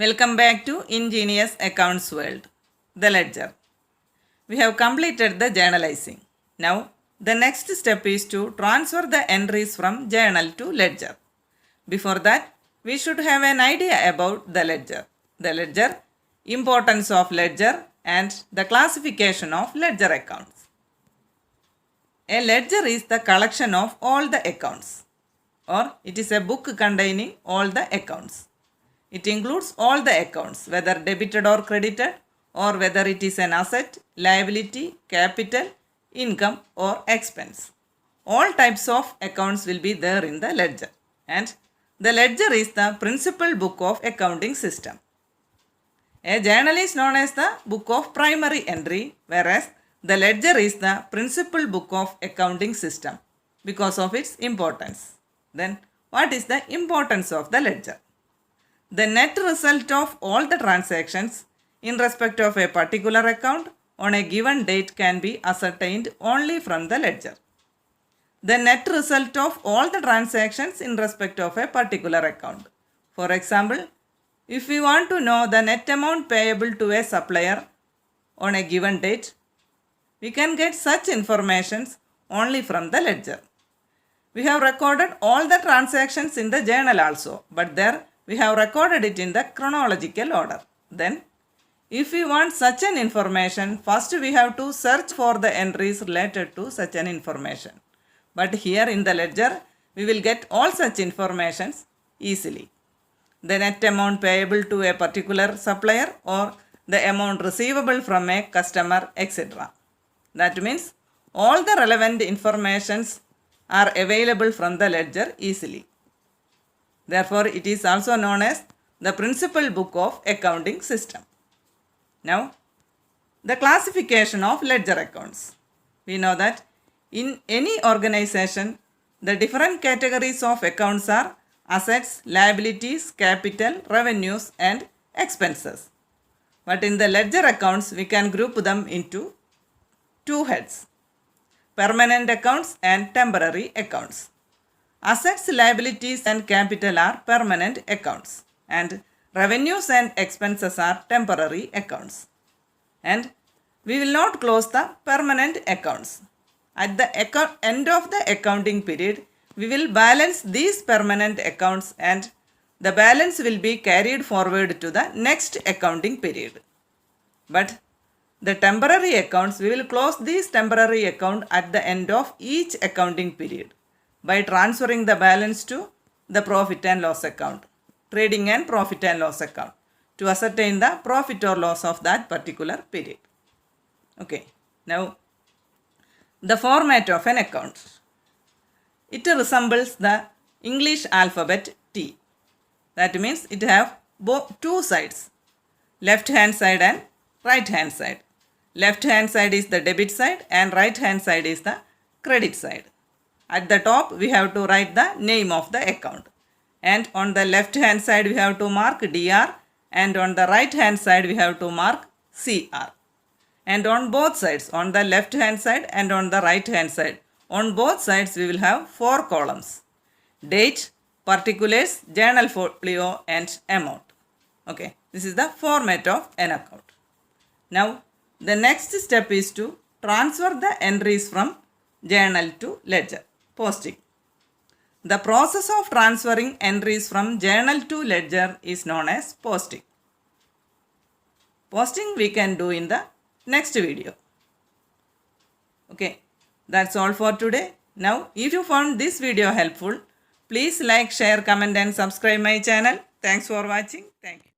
Welcome back to Ingenious Accounts World, the ledger. We have completed the journalizing. Now, the next step is to transfer the entries from journal to ledger. Before that, we should have an idea about the ledger, importance of ledger, and the classification of ledger accounts. A ledger is the collection of all the accounts, or it is a book containing all the accounts. It includes all the accounts, whether debited or credited, or whether it is an asset, liability, capital, income, or expense. All types of accounts will be there in the ledger, and the ledger is the principal book of accounting system. A journal is known as the book of primary entry, whereas the ledger is the principal book of accounting system because of its importance. Then, what is the importance of the ledger? The net result of all the transactions in respect of a particular account on a given date can be ascertained only from the ledger. The net result of all the transactions in respect of a particular account. For example, if we want to know the net amount payable to a supplier on a given date, we can get such informations only from the ledger. We have recorded all the transactions in the journal also, but there we have recorded it in the chronological order. Then, if we want such an information, first we have to search for the entries related to such an information. But here in the ledger, we will get all such informations easily. The net amount payable to a particular supplier or the amount receivable from a customer, etc. That means all the relevant informations are available from the ledger easily. Therefore, it is also known as the principal book of accounting system. Now, the classification of ledger accounts. We know that in any organization, the different categories of accounts are assets, liabilities, capital, revenues, and expenses. But in the ledger accounts, we can group them into two heads: permanent accounts and temporary accounts. Assets, liabilities, and capital are permanent accounts, and revenues and expenses are temporary accounts. And we will not close the permanent accounts. At the end of the accounting period, we will balance these permanent accounts, and the balance will be carried forward to the next accounting period. But the temporary accounts, we will close these temporary accounts at the end of each accounting period by transferring the balance to the profit and loss account, trading and profit and loss account, to ascertain the profit or loss of that particular period. Okay, now the format of an account. It resembles the English alphabet T. That means it have two sides, left hand side and right hand side. Left hand side is the debit side and right hand side is the credit side. At the top, we have to write the name of the account. And on the left hand side, we have to mark DR. And on the right hand side, we have to mark CR. And on both sides, on the left hand side and on the right hand side, on both sides, we will have 4 columns: date, particulars, journal folio, and amount. Okay, this is the format of an account. Now, the next step is to transfer the entries from journal to ledger. Posting. The process of transferring entries from journal to ledger is known as posting. Posting we can do in the next video. Okay, that's all for today. Now, if you found this video helpful, please like, share, comment and subscribe my channel. Thanks for watching. Thank you.